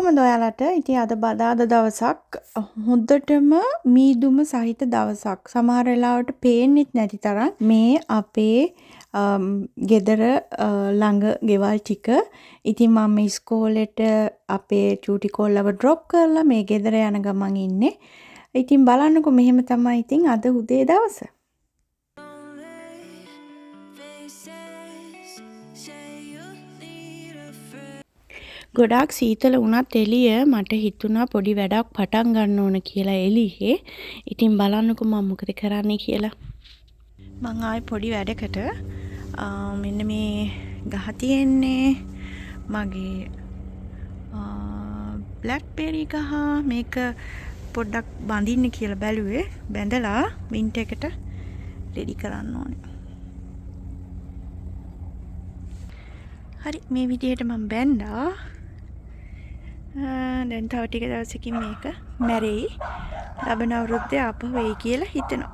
කොහොමද ඔයාලට? ඉතින් අද බදාදා දවසක් හොඳටම මීදුම සහිත දවසක්. සමහර වෙලාවට පේන්නෙත් නැති තරම් මේ අපේ ගෙදර ළඟ ගෙවල් ටික. ඉතින් මම ඉස්කෝලේට අපේ චූටි කොල්ලව ඩ්‍රොප් කරලා මේ ගෙදර යන ගමන් ඉන්නේ. ඉතින් බලන්නකෝ මෙහෙම තමයි ඉතින් අද උදේ දවස. ගොඩාක් සීතල වුණත් එළිය මට හිතුණා පොඩි වැඩක් පටන් ගන්න ඕන කියලා එළියේ. ඉතින් බලන්නකෝ මම මොකද කරන්නේ කියලා. මං ආයේ පොඩි වැඩකට මෙන්න මේ ගහ තියෙන්නේ මගේ බ්ලැක්බෙරි ගහ. මේක පොඩ්ඩක් බඳින්න කියලා බැලුවේ. බැඳලා වින්ටර් එකට රෙඩි කරන්න ඕනේ. හරි මේ විදිහට මම බැන්දා. දැන් තව ටික දවසකින් මේක මැරෙයි. ලබන අවුරුද්දේ ආපහු වෙයි කියලා හිතනවා.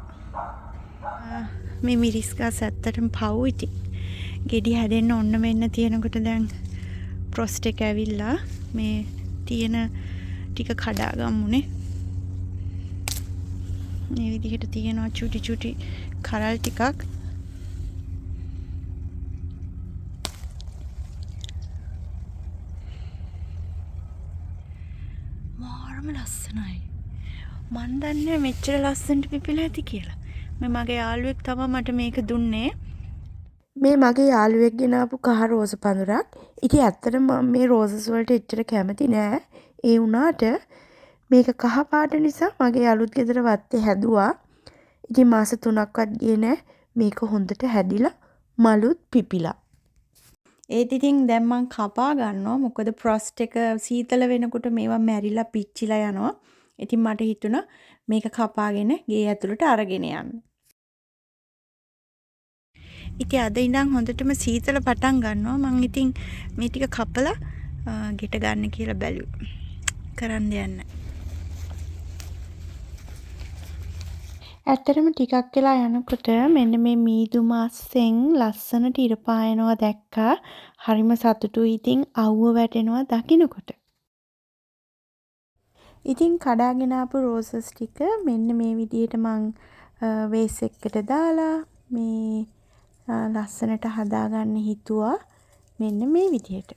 මේ මිරිස් ගස් ඇත්තටම පව් ඉතින්. ගෙඩි හැදෙන්න ඔන්න මෙන්න තියෙනකොට දැන් ෆ්‍රොස්ට් එක ඇවිල්ලා මේ තියෙන ටික කඩා ගමුනේ. මේ විදිහට තියෙනවා චුටි චුටි කරල් ටිකක්. ලස්සනයි. මන් දන්නේ මෙච්චර ලස්සනට පිපිලා ඇති කියලා. මේ මගේ යාළුවෙක් තමයි මට මේක දුන්නේ. මේ මගේ යාළුවෙක් ගෙනාපු කහ රෝස පඳුරක්. ඉතින් ඇත්තටම මම මේ රෝසස් වලට එච්චර කැමති නෑ. ඒ වුණාට මේක කහ පාට නිසා මගේ අලුත් ගෙදර වත්තේ හැදුවා. ඉතින් මාස 3ක්වත් ගියේ නෑ. මේක හොඳට හැදිලා මලුත් පිපිලා. ඒත් ඉතින් දැන් මං කපා ගන්නවා. මොකද ෆ්‍රොස්ට් එක සීතල වෙනකොට මේවා මැරිලා පිච්චිලා යනවා. ඉතින් මට හිතුණා මේක කපාගෙන ගේ ඇතුළට අරගෙන යන්න. ඉතින් අද ඉඳන් හොඳටම සීතල පටන් ගන්නවා. මං ඉතින් මේ ටික කපලා ගෙට ගන්න කියලා බැලුවා. කරන්න යන්න. ඇත්තටම ටිකක් වෙලා යනකොට මෙන්න මේ මීදුම අස්සෙන් ලස්සනට ඉර පායනවා දැක්කා. හරිම සතුටුයි ඉතින් අවුව වැටෙනවා දකින්නකොට. ඉතින් කඩාගෙන ආපු රෝසස් ටික මෙන්න මේ විදිහට මං වේස් එකකට දාලා මේ ලස්සනට හදාගන්න හිතුවා. මෙන්න මේ විදිහට.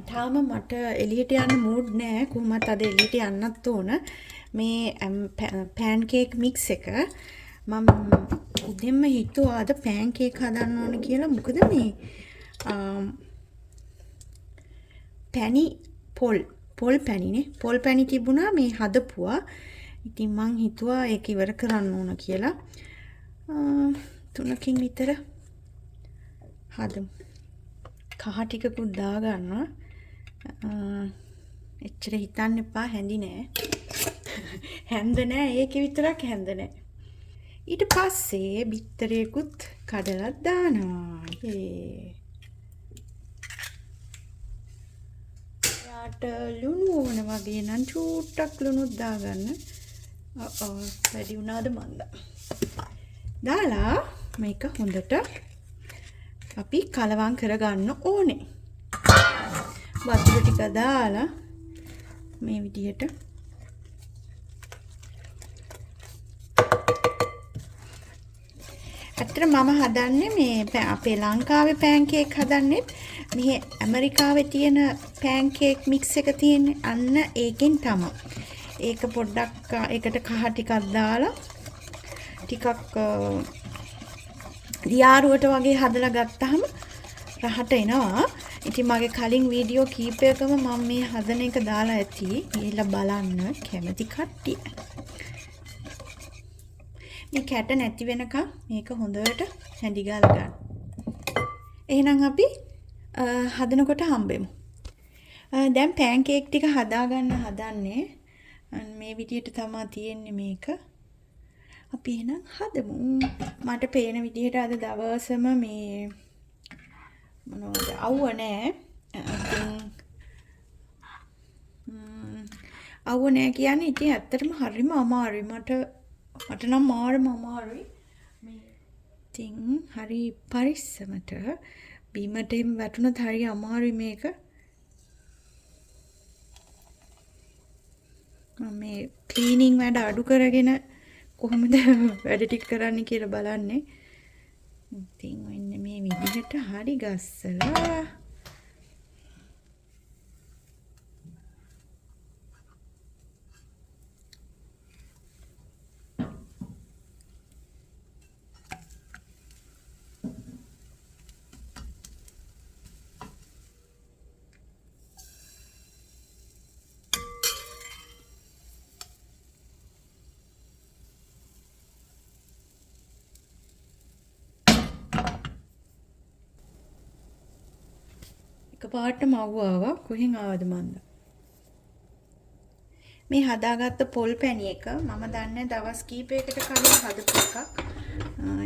තාම මට එළියට යන්න මූඩ් නෑ. කොහොමත් අද එළියට යන්නත් ඕන. මේ පෑන් කේක් මික්ස් එක මම උදෙන්ම හිතුවා අද පෑන් කේක් හදන්න ඕන කියලා. මොකද මේ පැණි පොල් පැණිනේ. පොල් පැණි තිබුණා මේ හදපුවා. ඉතින් මං හිතුවා ඒක ඉවර කරන්න ඕන කියලා. 3කින් විතර හදමු. කහ ටිකකුත් දා ගන්නවා. එච්චර හිතන්න එපා හැඳි නෑ. හැඳ නෑ ඒකේ විතරක් හැඳ නෑ. ඊට පස්සේ බිත්තරේකුත් කඩලා දානවා. යාට ලුණු ඕන වගේ නම් චූට්ටක් ලුණුත් දාගන්න. වැඩි වුණාද මන්දා. දාලා මේක හොඳට අපි කලවම් කරගන්න ඕනේ. වතුර ටික දාලා මේ විදිහට ඇත්තට මම හදන්නේ මේ අපේ ලංකාවේ පෑන් කේක් හදන්නේ මේ ඇමරිකාවේ තියෙන පෑන් කේක් මික්ස් එක තියෙන්නේ අන්න ඒකෙන් තමයි. ඒක පොඩ්ඩක් ඒකට කහ ටිකක් දාලා ටිකක් දියාරුවට වගේ හදලා ගත්තාම රහට එනවා. ඉතින් මගේ කලින් වීඩියෝ කීපයකම මම මේ හදන එක දාලා ඇති. ගිහලා බලන්න කැමති කට්ටිය. මේ කැට නැති වෙනකම් මේක හොඳට හැඳි ගාලා ගන්න. එහෙනම් අපි හදනකොට හම්බෙමු. දැන් පෑන්කේක් ටික හදාගන්න හදන්නේ. මේ විදියට තමයි තියෙන්නේ මේක. අපි එහෙනම් හදමු. මට පේන විදිහට අද දවසම මේ මොනවද අවුව නෑ. ඉතින් අවුව නෑ කියන්නේ ඉතින් ඇත්තටම හරිම අමාරුයි. මට නම් මාරම අමාරුයි. මේ ඉතින් හරි පරිස්සමට බීමට එහෙම වැටුණොත් හරි අමාරුයි මේක. මම මේ ක්ලීනින් වැඩ අඩු කරගෙන කොහොමද වැඩ ටික කරන්න කියලා බලන්නේ. ඉතින් මෙන්න මේ විදිහට හරි ගස්සලා එකපාරටම අවුව ආවා. කොහෙන් ආවද මන්ද? මේ හදාගත්ත පොල් පැණි එක මම දන්නේ දවස් කීපයකට කලින් හදපු එකක්.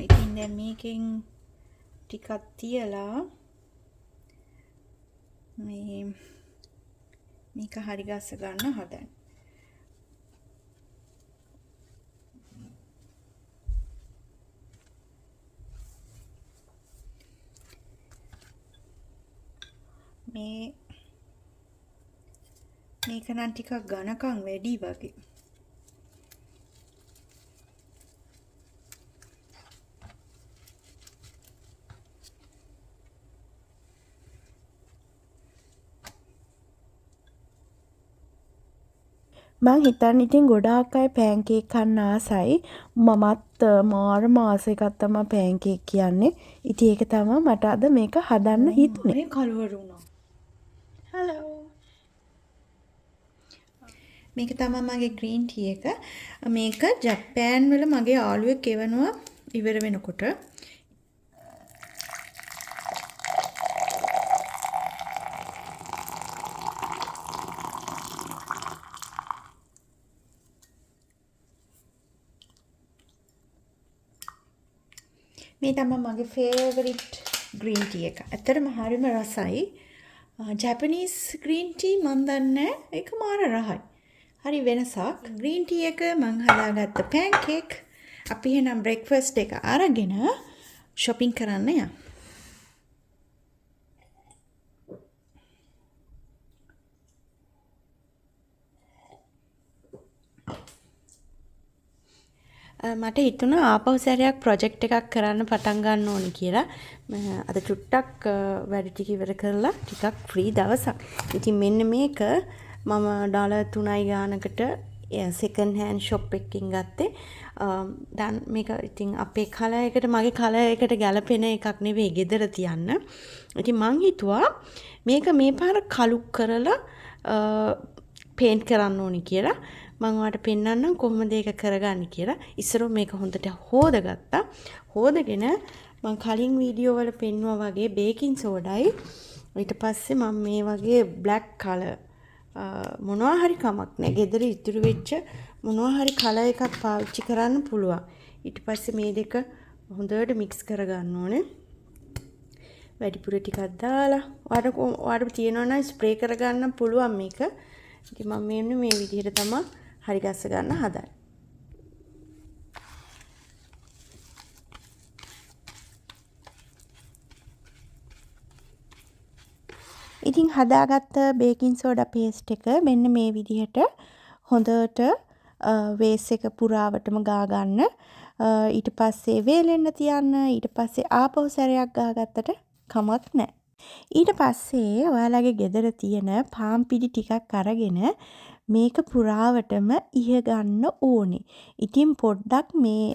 ඉතින් දැන් මේකෙන් ටිකක් තියලා මේක හරි ගස්ස ගන්න හදන්න. මේක නම් ටිකක් ඝනකම් වැඩි වගේ. මං හිතන්නේ ඉතින් ගොඩාක් අය පෑන්කේක් කන්න ආසයි. මමත් මාරම ආස එකක් තමයි පෑන්කේක් කියන්නේ. ඉතින් ඒක තමයි මට අද මේක හදන්න හිතුනේ. මේ කලවර වුණා. හලෝ. මේක තමයි මගේ ග්‍රීන් ටී එක. මේක ජපෑන් වල මගේ යාළුවෙක් එවනවා ඉවර වෙනකොට. මේ තමයි මගේ ෆේවරිට් ග්‍රීන් ටී එක. ඇත්තටම හරිම රසයි. ජැපනීස් ග්‍රීන් ටී මන් දන්නේ ඒක මාර රහයි. හරි වෙනසක්. ග්‍රීන් ටී එක මං හදාගත්ත පෑන්කේක්. අපි එහෙනම් බ්‍රෙක්ෆාස්ට් එක අරගෙන shopping කරන්න යමු. මට හිතුණා ආපහු සැරයක් ප්‍රොජෙක්ට් එකක් කරන්න පටන් ගන්න ඕනි කියලා. අද චුට්ටක් වැඩ ටික ඉවර කරලා ටිකක් ෆ්‍රී දවසක්. ඉතින් මෙන්න මේක මම ඩොලර් 3යි ගානකට සෙකන්ඩ් හෑන්ඩ් ෂොප් එකකින් ගත්තේ. දැන් මේක ඉතින් අපේ කලර් එකට මගේ කලර් එකට ගැලපෙන එකක් නෙවෙයි ගෙදර තියන්න. ඉතින් මං හිතුවා මේක මේ පාර කළු කරලා පේන්ට් කරන්න ඕනි කියලා. මම ඔයාලට පෙන්නන්නම් කොහොමද ඒක කරගන්නේ කියලා. ඉස්සරෝ මේක හොඳට හොදගත්තා. හොදගෙන මම කලින් වීඩියෝ වල පෙන්නුවා වගේ බේකින් සෝඩායි ඊට පස්සේ මම මේ වගේ බ්ලැක් කලර් මොනවා හරි කමක් නැහැ. ගෙදර ඉතුරු වෙච්ච මොනවා හරි කලර් එකක් පාවිච්චි කරන්න පුළුවන්. ඊට පස්සේ මේ දෙක හොඳට මික්ස් කරගන්න ඕනේ. වැඩිපුර ටිකක් දාලා ඔයාලට තියෙනවා නම් ස්ප්‍රේ කරගන්න පුළුවන් මේක. ඉතින් මම මේ විදිහට තමයි හරි ගස්ස ගන්න හදන්නේ. ඉතින් හදාගත්ත බේකින් සෝඩා පේස්ට් එක මෙන්න මේ විදිහට හොඳට වේස් එක පුරාවටම ගා ගන්න. ඊට පස්සේ වේලෙන්න තියන්න. ඊට පස්සේ ආපහු සැරයක් ගාගත්තට කමක් නැහැ. ඊට පස්සේ ඔයාලගේ ගෙදර තියෙන පාන් පිටි ටිකක් අරගෙන මේක පුරාවටම ඉහ ගන්න ඕනේ. ඉතින් පොඩ්ඩක් මේ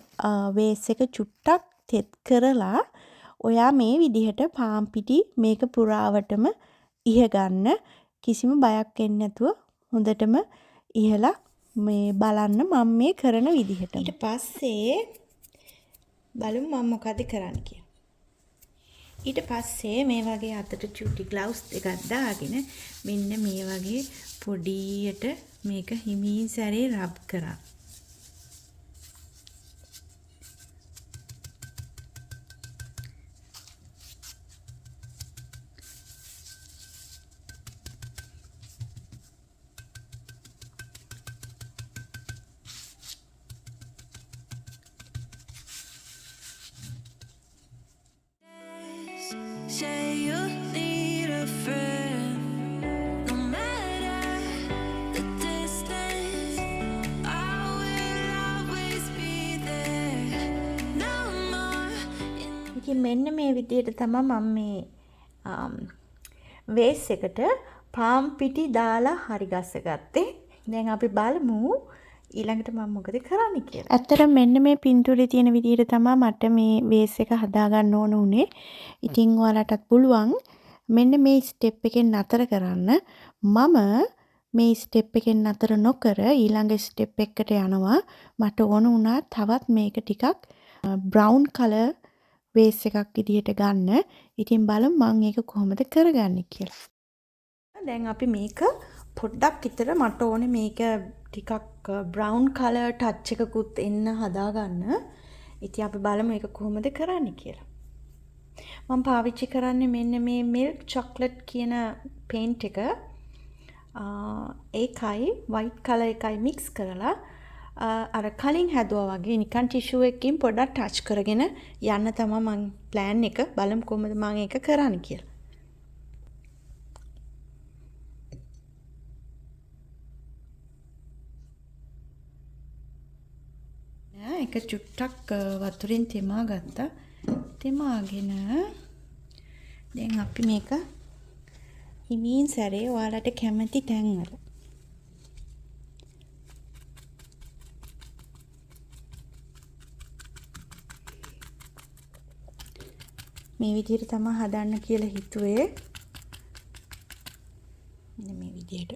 වේස් එක චුට්ටක් තෙත් කරලා ඔයා මේ විදිහට පාන් පිටි මේක පුරාවටම ඉහ ගන්න. කිසිම බයක් එන්නේ නැතුව හොඳටම ඉහලා මේ බලන්න මම මේ කරන විදිහට. ඊට පස්සේ බලමු මම මොකද කරන්න කියලා. ඊට පස්සේ මේ වගේ අතට චූටි ග්ලව්ස් දෙකක් දාගෙන මෙන්න මේ වගේ පොඩියට මේක හිමින් සැරේ රබ් කරා. Say you need a friend, no matter the distance, I will always be there. No more. ඉතින් මෙන්න මේ විදිහට තමයි මම මේ වේස් එකට පාම් පිටි දාලා හරි ගස්සගත්තේ. දැන් අපි බලමු ඊළඟට මම මොකද කරන්න කියලා. ඇත්තටම මෙන්න මේ පින්තූරේ තියෙන විදිහට තමයි මට මේ වේස් එක හදාගන්න ඕන උනේ. ඉතින් ඔයාලටත් පුළුවන් මෙන්න මේ ස්ටෙප් එකෙන් නතර කරන්න. මම මේ ස්ටෙප් එකෙන් නතර නොකර ඊළඟ ස්ටෙප් එකට යනවා. මට ඕන වුණා තවත් මේක ටිකක් බ්‍රවුන් කලර් වේස් එකක් විදිහට ගන්න. ඉතින් බලමු මම ඒක කොහොමද කරගන්නේ කියලා. දැන් අපි මේක පොඩ්ඩක් විතර මට ඕනේ මේක ටිකක් බ්‍රවුන් කලර් ටච් එකකුත් එන්න හදාගන්න. ඉතින් අපි බලමු ඒක කොහොමද කරන්නේ කියලා. මම පාවිච්චි කරන්නේ මෙන්න මේ මිල්ක් චොක්ලට් කියන පේන්ට් එක. ඒකයි වයිට් කලර් එකයි මික්ස් කරලා අර කලින් හැදුවා වගේ නිකන් ටිෂු එකකින් පොඩ්ඩක් ටච් කරගෙන යන්න තමයි මම ප්ලෑන් එක. බලමු කොහොමද මම ඒක කරන්නේ කියලා. එක චුට්ටක් වතුරෙන් තෙමා ගත්තා. තෙමාගෙන දැන් අපි මේක හිමින් සැරේ ඔයාලට කැමති තැන්වල මේ විදිහට තමයි හදන්න කියලා හිතුවේ. මේ විදිහට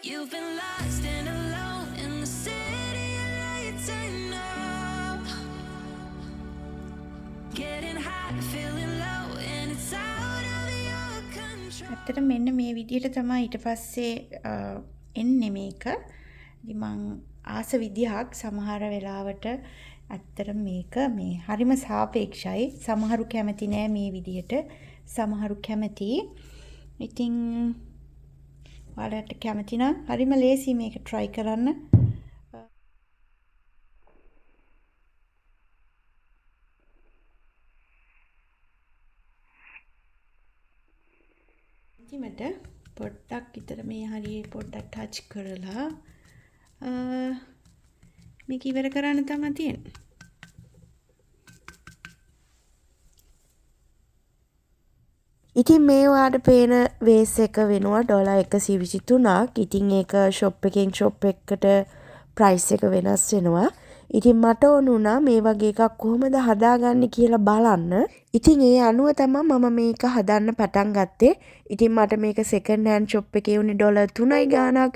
You've been lost and alone in the city of lights. I know. Getting high, feeling low, and it's out of your control. ඇත්තට මෙන්න මේ විදිහට තමයි ඊට පස්සේ එන්නේ මේක. ඉතින් මං ආස විදිහක් සමහර වෙලාවට ඇත්තට මේක මේ හරිම සාපේක්ෂයි. සමහරු කැමති නෑ මේ විදිහට. සමහරු කැමති. ඉතින් ඔයාලට කැමති නම් හරිම ලේසි මේක try කරන්න. ඉතිමට පොඩ්ඩක් විතර මේ හරියේ පොඩ්ඩක් ටච් කරලා මේක ඉවර කරන්න තමයි තියෙන්නේ. ඉතින් මේ ඔයාට පේන වේස් එක වෙනවා $123ක්. ඉතින් ඒක ෂොප් එකෙන් ෂොප් එකකට ප්‍රයිස් එක වෙනස් වෙනවා. ඉතින් මට ඕන වුණා මේ වගේ එකක් කොහොමද හදාගන්නේ කියලා බලන්න. ඉතින් ඒ අනුව තමයි මම මේක හදන්න පටන් ගත්තේ. ඉතින් මට මේක සෙකන්ඩ් හෑන්ඩ් ෂොප් එකේ උනේ $3 ගාණක්.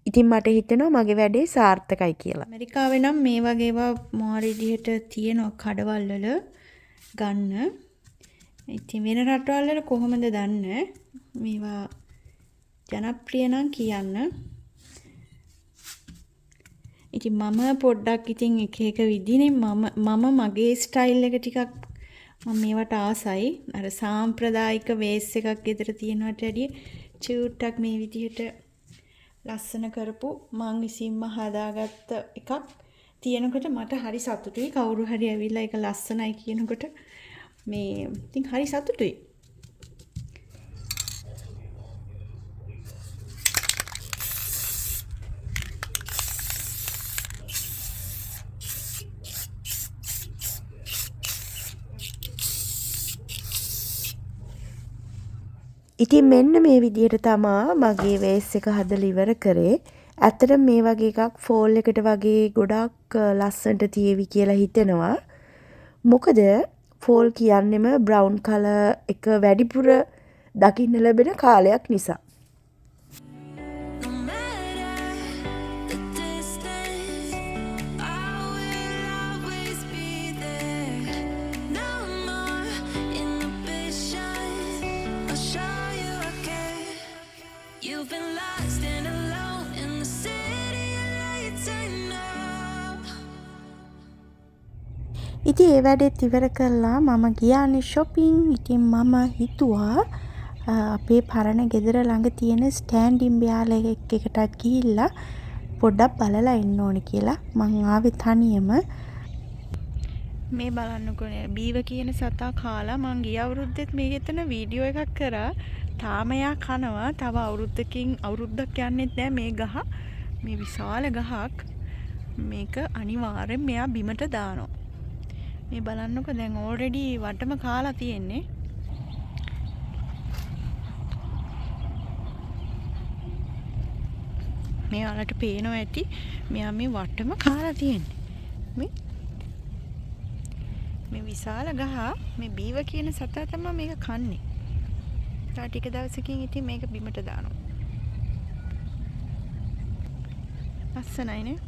ඉතින් මට හිතෙනවා මගේ වැඩේ සාර්ථකයි කියලා. ඇමරිකාවේ නම් මේ වගේ ඒවා මොහොර විදිහට තියෙන කඩවල් වල ගන්න. ඉතින් වෙන රටවල් වල කොහොමද දන්නේ? මේවා ජනප්‍රිය නම් කියන්න. ඉතින් මම පොඩ්ඩක් ඉතින් එක විදිහේ මම මගේ ස්ටයිල් එක ටිකක් මම මේවට ආසයි. අර සාම්ප්‍රදායික වේස් එකක් ගෙදර තියෙනවට වැඩිය චූට්ටක් මේ විදිහට ලස්සන කරපු මං විසින්ම හදාගත්ත එකක් තියෙනකොට මට හරි සතුටුයි. කවුරු හරි ඇවිල්ලා ඒක ලස්සනයි කියනකොට මේ ඉතින් හරි සතුටුයි. ඉතින් මෙන්න මේ විදිහට තමා මගේ වේස් එක හදලා ඉවර කරේ. ඇත්තට මේ වගේ එකක් ෆෝල් එකට වගේ ගොඩක් ලස්සනට තියවි කියලා හිතෙනවා. මොකද ෆෝල් කියන්නෙම බ්‍රවුන් කලර් එක වැඩිපුර දකින්න ලැබෙන කාලයක් නිසා. No matter the distance, I will always be there. No more inhibitions. I'll show you I care. You've been lost and alone in the city of lights. I know. ඉතින් ඒ වැඩෙත් ඉවර කළා මම ගියානේ shopping. ඉතින් මම හිතුවා අපේ පරණ ගෙදර ළඟ තියෙන ස්ටෑන්ඩින් බයාල එකටත් ගිහිල්ලා පොඩ්ඩක් බලලා එන්න ඕනි කියලා. මං ආවේ තනියම. මේ බලන්නකෝ බීව කියන සතා කාලා මං ගිය අවුරුද්දෙත් මේක එතන වීඩියෝ එකක් කරා. තාම එයා කනවා. තව අවුරුද්දක් යන්නෙත් නෑ මේ ගහ. මේ විශාල ගහක්. මේක අනිවාර්යෙන් මෙයා බිමට දානවා. මේ බලන්නකෝ දැන් ඕල්රෙඩි වටම කාලා තියෙන්නේ. මේ වලට පේනවා ඇති මෙයා මේ වටම කාලා තියෙන්නේ. මේ විශාල ගහ මේ බීව කියන සතා තමයි මේක කන්නේ. තා ටික දවසකින් ඉතින් මේක බිමට දානවා. ලස්සනයිනේ.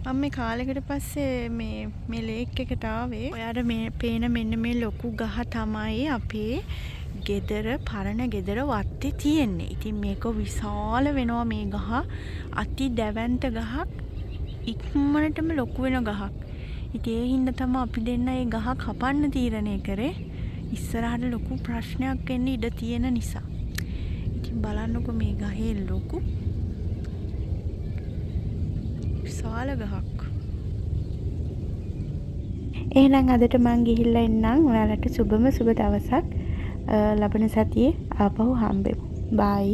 මම මේ කාලෙකට පස්සේ මේ ලේක් එකට ආවේ. ඔයාට මේ පේන මෙන්න මේ ලොකු ගහ තමයි අපේ ගෙදර පරණ ගෙදර වත්තේ තියෙන්නේ. ඉතින් මේක විශාල වෙනවා මේ ගහ. අති දැවැන්ත ගහක්. ඉක්මනටම ලොකු වෙන ගහක්. ඉතින් ඒ හින්දා තමයි අපි දෙන්න මේ ගහ කපන්න තීරණය කරේ. ඉස්සරහට ලොකු ප්‍රශ්නයක් එන්න ඉඩ තියෙන නිසා. ඉතින් බලන්නකෝ මේ ගහේ ලොකු විශාල ගහක්. එහෙනම් අදට මං ගිහිල්ලා එන්නම්. ඔයාලට සුබම සුබ දවසක්. ලබන සතියේ ආපහු හම්බෙමු. බයි.